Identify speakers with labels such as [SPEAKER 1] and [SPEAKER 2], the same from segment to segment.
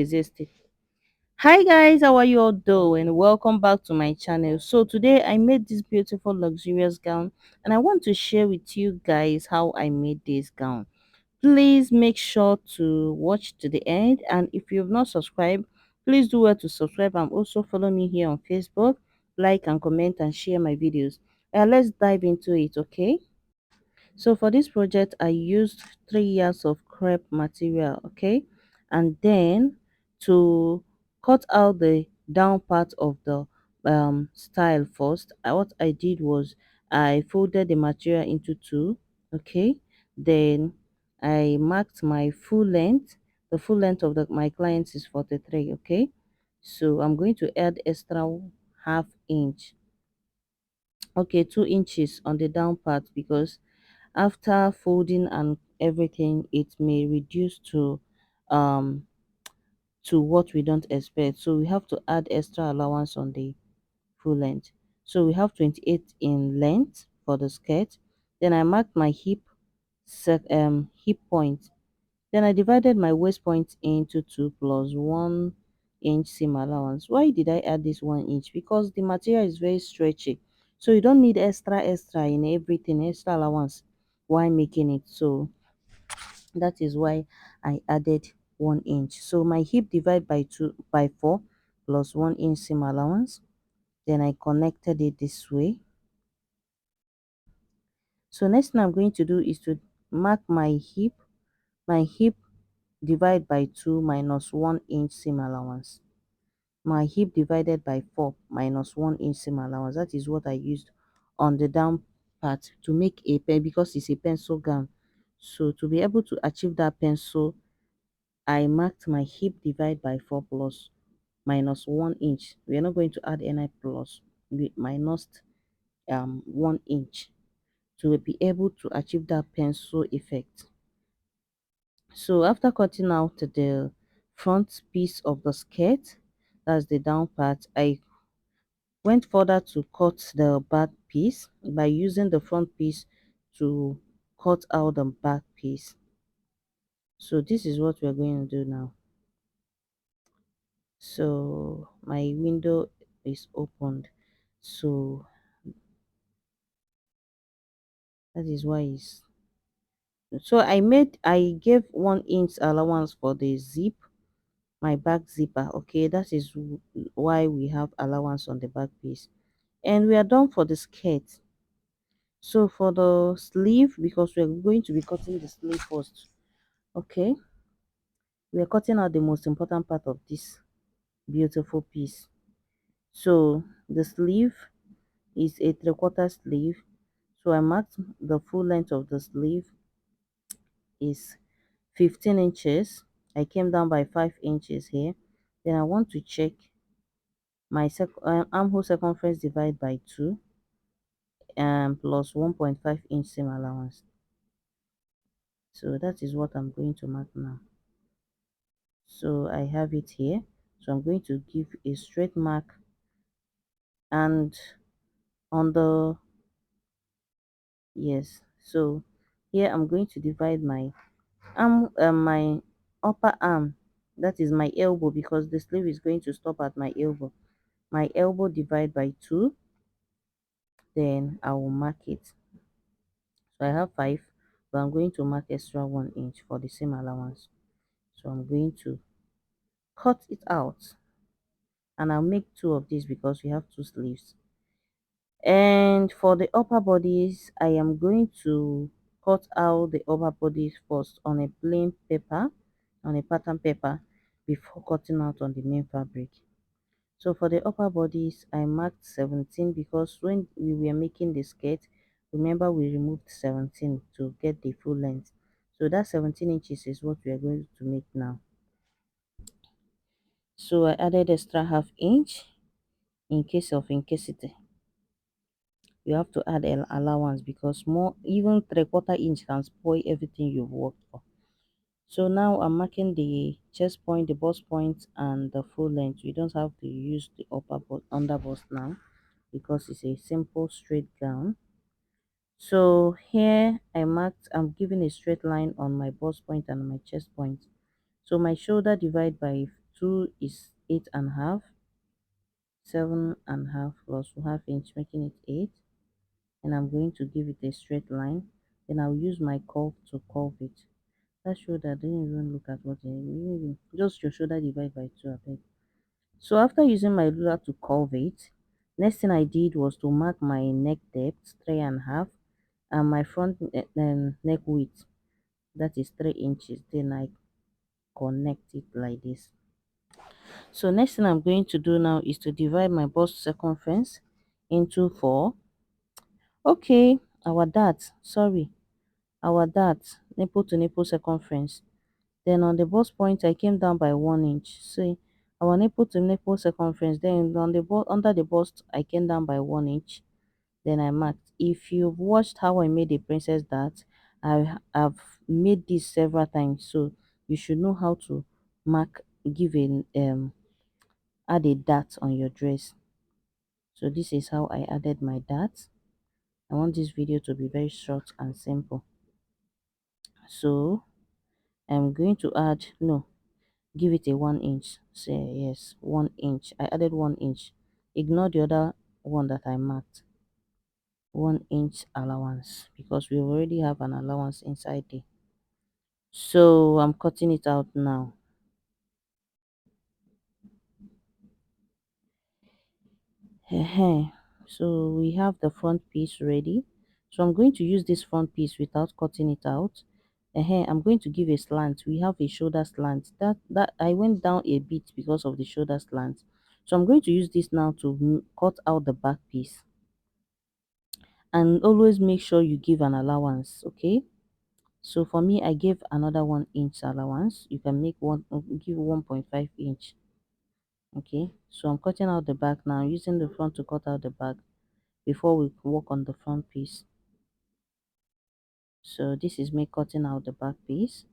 [SPEAKER 1] Resist it. Hi guys, how are you all doing? Welcome back to my channel. So today I made this beautiful luxurious gown and I want to share with you guys how I made this gown. Please make sure to watch to the end, and if you've not subscribed, please do well to subscribe and also follow me here on Facebook. Like and comment and share my videos. Let's dive into it, okay? So for this project, I used 3 years of crepe material, okay? And then to cut out the down part of the style first, what I did was I folded the material into two, okay? Then I marked my full length. The full length of my client is 43, okay? So I'm going to add extra half inch, okay, 2 inches on the down part because after folding and everything it may reduce um to what we don't expect, so we have to add extra allowance on the full length. So we have 28 in length for the skirt. Then I marked my hip point. Then I divided my waist point into two plus 1 inch seam allowance. Why did I add this 1 inch? Because the material is very stretchy, so you don't need extra in everything, extra allowance while making it. So that is why I added 1 inch. So my hip divide by 4 plus 1 inch seam allowance. Then I connected it this way. So next thing I'm going to do is to mark my hip divide by 2 minus 1 inch seam allowance. My hip divided by 4 minus 1 inch seam allowance. That is what I used on the down part to make a pen, because it's a pencil gown. So to be able to achieve that pencil, I marked my hip divide by 4 plus minus 1 inch. We are not going to add any plus. We minus 1 inch to be able to achieve that pencil effect. So after cutting out the front piece of the skirt, that's the down part, I went further to cut the back piece by using the front piece to cut out the back piece. So this is what we're going to do now. So my window is opened, so that is why it's, so I gave 1 inch allowance for the zip, my back zipper, okay? That is why we have allowance on the back piece. And we are done for the skirt. So for the sleeve, because we're going to be cutting the sleeve first, okay, we are cutting out the most important part of this beautiful piece. So the sleeve is a 3/4 sleeve, so I marked the full length of the sleeve is 15 inches. I came down by 5 inches here. Then I want to check my armhole circumference divide by 2 and plus 1.5 inch seam allowance. So that is what I'm going to mark now. So I have it here. So I'm going to give a straight mark, and on the, yes, so here I'm going to divide my my upper arm, that is my elbow, because the sleeve is going to stop at my elbow. My elbow divide by 2, then I will mark it. So I have 5, but I'm going to mark extra 1 inch for the same allowance. So I'm going to cut it out, and I'll make 2 of these because we have 2 sleeves. And for the upper bodies, I am going to cut out the upper bodies first on a plain paper, on a pattern paper, before cutting out on the main fabric. So for the upper bodies, I marked 17 because when we were making the skirt, remember we removed 17 to get the full length. So that 17 inches is what we are going to make now. So I added extra half inch in case of incasity. You have to add an allowance because more, even 3/4 inch can spoil everything you've worked for. So now I'm marking the chest point, the bust point, and the full length. We don't have to use the under bust now because it's a simple straight gown. So here I'm giving a straight line on my bust point and my chest point. So my shoulder divide by 2 is 8.5. 7.5 plus half inch, making it 8. And I'm going to give it a straight line. Then I'll use my curve to curve it. That shoulder, don't even look at what just your shoulder divide by 2, I think. So after using my ruler to curve it, next thing I did was to mark my neck depth 3.5 and my front neck width, that is 3 inches. Then I connect it like this. So next thing I'm going to do now is to divide my bust circumference into 4. Okay, our dart, nipple to nipple circumference. Then on the bust point, I came down by 1 inch. See, our nipple to nipple circumference. Then on the under the bust, I came down by 1 inch. Then I marked. If you've watched how I made a princess dart, have made this several times, so you should know how to mark, give a add a dart on your dress. So this is how I added my dart. I want this video to be very short and simple. So I'm going to add, no, give it a 1 inch. Say yes, 1 inch. I added 1 inch. Ignore the other one that I marked. 1 inch allowance because we already have an allowance inside there. So I'm cutting it out now. So we have the front piece ready. So I'm going to use this front piece without cutting it out. I'm going to give a slant. We have a shoulder slant. That I went down a bit because of the shoulder slant. So I'm going to use this now to cut out the back piece. And always make sure you give an allowance, okay? So for me, I gave another 1 inch allowance. You can make give 1.5 inch. Okay, so I'm cutting out the back now, using the front to cut out the back before we work on the front piece. So this is me cutting out the back piece.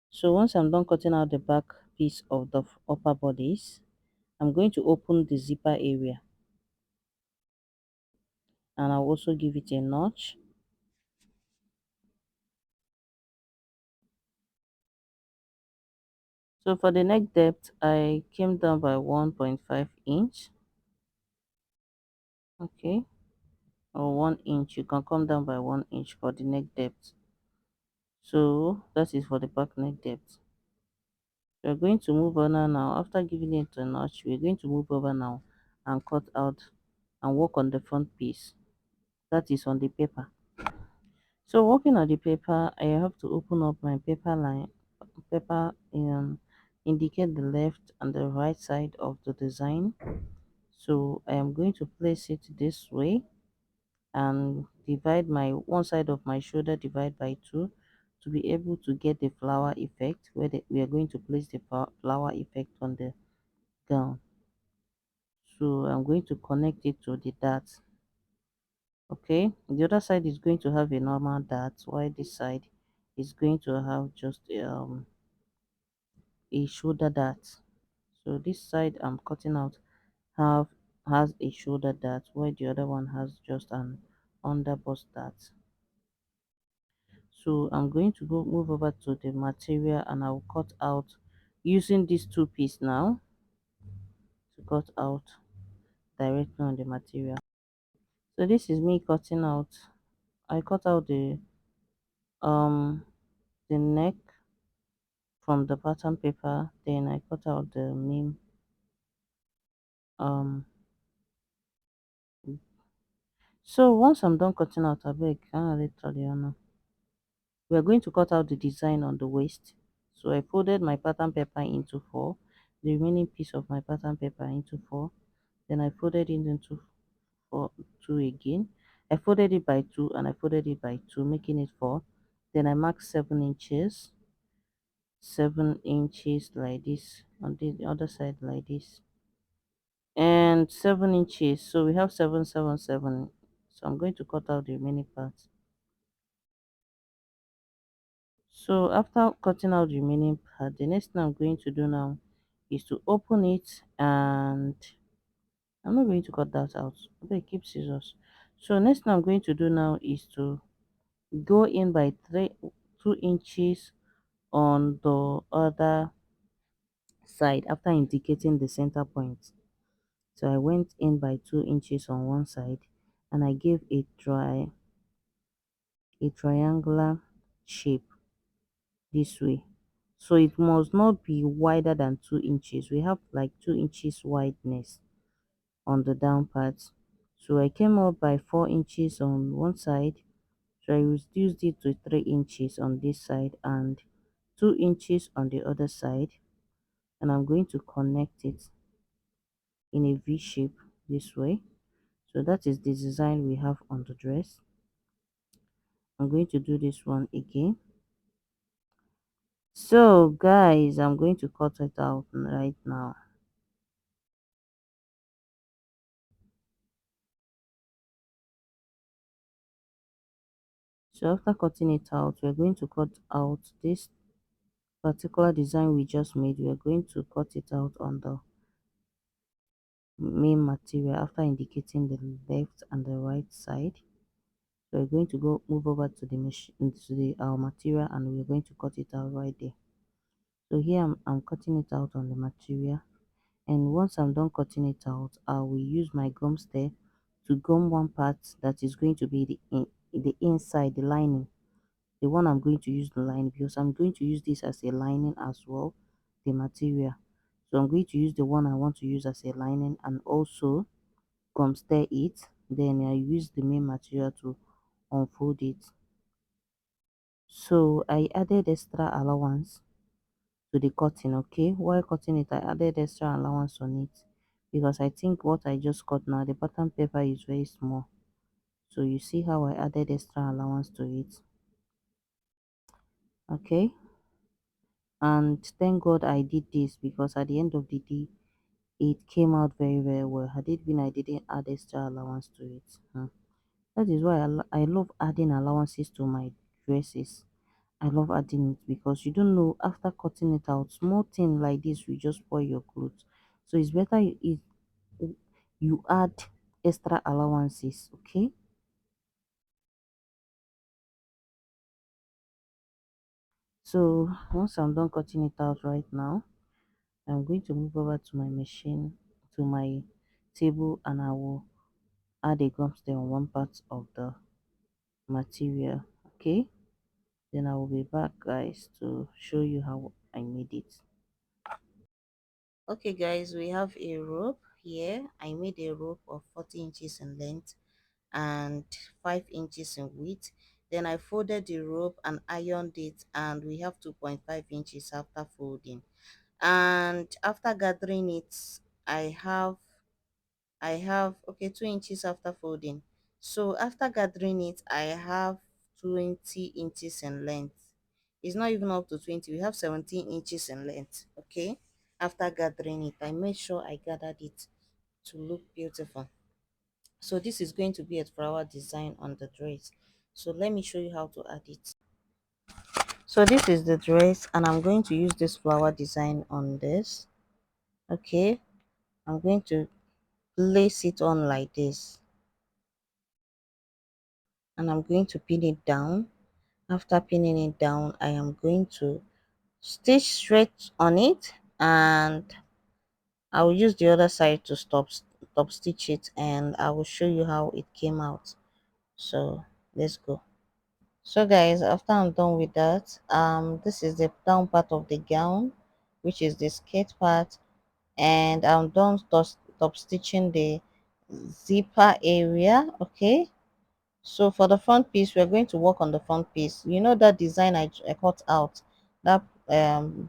[SPEAKER 1] So once I'm done cutting out the back piece of the upper bodice, I'm going to open the zipper area, and I'll also give it a notch. So for the neck depth, I came down by 1.5 inch. Okay, or 1 inch. You can come down by 1 inch for the neck depth. So that is for the back neck depth. We're going to move on now. After giving it a notch, we're going to move over now and cut out and work on the front piece. That is on the paper. So working on the paper, I have to open up my paper line, paper indicate the left and the right side of the design. So I am going to place it this way and divide my one side of my shoulder, divide by 2 to be able to get the flower effect where we are going to place the flower effect on the gown. So I'm going to connect it to the dart. Okay, the other side is going to have a normal dart, while this side is going to have just a shoulder dart. So this side I'm cutting out have has a shoulder dart, while the other one has just an under bust dart. So I'm going to go move over to the material, and I'll cut out using these two pieces now to cut out directly on the material. So this is me cutting out. I cut out um the neck from the pattern paper, then I cut out the main um so once I'm done cutting out, I beg literally we're going to cut out the design on the waist. So I folded my pattern paper into 4, the remaining piece of my pattern paper into 4, then I folded it into 4 2 again. I folded it by 2 and I folded it by 2, making it 4. Then I marked 7 inches, 7 inches like this on the other side like this, and 7 inches. So we have 7 7 7. So I'm going to cut out the remaining parts. So after cutting out the remaining part, the next thing I'm going to do now is to open it, and I'm not going to cut that out. Okay, keep scissors. So next thing I'm going to do now is to go in by 2 inches on the other side after indicating the center point. So I went in by 2 inches on one side and I gave a triangular shape this way. So it must not be wider than 2 inches. We have like 2 inches wideness on the down part. So I came up by 4 inches on one side. So I reduced it to 3 inches on this side and 2 inches on the other side. And I'm going to connect it in a V shape this way. So that is the design we have on the dress. I'm going to do this one again. So guys, I'm going to cut it out right now. So after cutting it out, we're going to cut out this particular design we just made. We're going to cut it out on the main material after indicating the left and the right side. So we're going to go move over to the machine to the our material and we're going to cut it out right there. So here I'm cutting it out on the material, and once I'm done cutting it out, I will use my gum step to gum one part that is going to be the inside, the lining, the one I'm going to use the lining, because I'm going to use this as a lining as well, the material. So I'm going to use the one I want to use as a lining and also gum stir it. Then I use the main material to unfold it. So I added extra allowance to the cutting. Okay, while cutting it I added extra allowance on it because I think what I just cut now, the pattern paper is very small. So you see how I added extra allowance to it. Okay, and thank God I did this because at the end of the day it came out very well. Had it been I didn't add extra allowance to it, that is why I love adding allowances to my dresses. I love adding it because you don't know, after cutting it out, small thing like this will just spoil your clothes. So it's better you add extra allowances. Okay, so once I'm done cutting it out right now, I'm going to move over to my machine, to my table, and I will add a gum stain on one part of the material. Okay, then I will be back guys to show you how I made it. Okay guys, we have a rope here. I made a rope of 40 inches in length and 5 inches in width. Then I folded the rope and ironed it, and we have 2.5 inches after folding. And after gathering it, I have okay, 2 inches after folding. So after gathering it, I have 20 inches in length. It's not even up to 20, we have 17 inches in length. Okay, after gathering it, I made sure I gathered it to look beautiful. So this is going to be a flower design on the dress. So let me show you how to add it. So this is the dress and I'm going to use this flower design on this. Okay, I'm going to place it on like this and I'm going to pin it down. After pinning it down, I am going to stitch straight on it, and I will use the other side to stop stitch it, and I will show you how it came out. So let's go. So guys, after I'm done with that, this is the down part of the gown, which is the skirt part, and I'm done stop stitching the zipper area. Okay, so for the front piece, we're going to work on the front piece. You know that design I cut out, that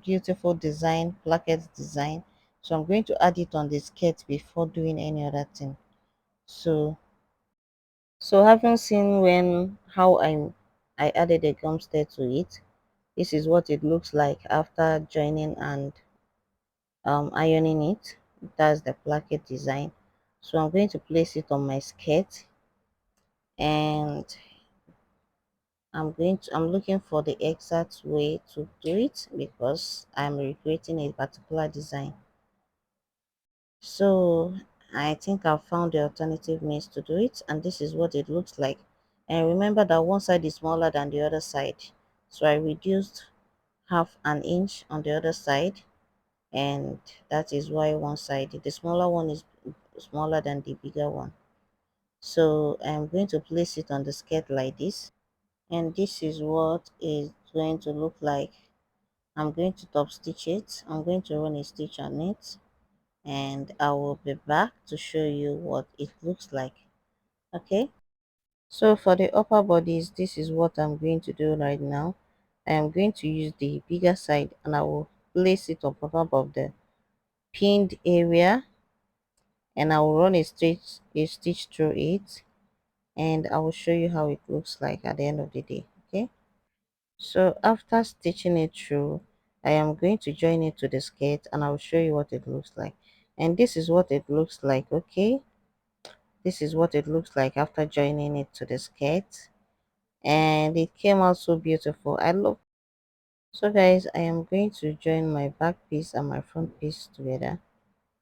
[SPEAKER 1] beautiful design, placket design. So I'm going to add it on the skirt before doing any other thing. So having seen when how I added a gum stain to it, this is what it looks like after joining and ironing it. That's the placket design. So I'm going to place it on my skirt, and I'm looking for the exact way to do it because I'm recreating a particular design. So I think I've found the alternative means to do it, and this is what it looks like. And remember that one side is smaller than the other side, so I reduced half an inch on the other side, and that is why one side, the smaller one, is smaller than the bigger one. So I'm going to place it on the skirt like this, and this is what it's going to look like. I'm going to top stitch it. I'm going to run a stitch on it, and I will be back to show you what it looks like. Okay, so for the upper bodies, this is what I'm going to do right now. I am going to use the bigger side, and I will place it on top of the pinned area, and I will run a stitch through it, and I will show you how it looks like at the end of the day. Okay, so after stitching it through, I am going to join it to the skirt, and I will show you what it looks like. And this is what it looks like. Okay, this is what it looks like after joining it to the skirt, and it came out so beautiful. I love. So guys, I am going to join my back piece and my front piece together.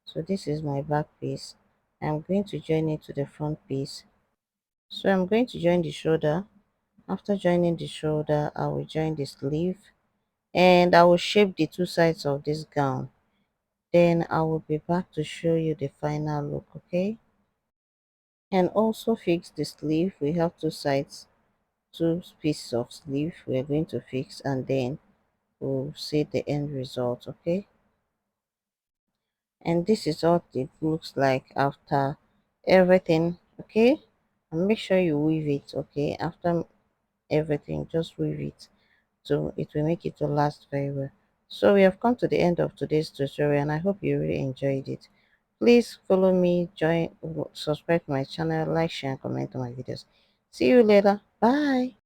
[SPEAKER 1] So this is my back piece. I'm going to join it to the front piece. So I'm going to join the shoulder. After joining the shoulder, I will join the sleeve, and I will shape the two sides of this gown. Then I will be back to show you the final look. Okay, and also fix the sleeve. We have two sides, two pieces of sleeve we're going to fix, and then we'll see the end result. Okay, and this is what it looks like after everything. Okay, and make sure you weave it. Okay, after everything, just weave it, so it will make it to last very well. So we have come to the end of today's tutorial, and I hope you really enjoyed it. Please follow me, join, subscribe to my channel, like, share, and comment on my videos. See you later. Bye.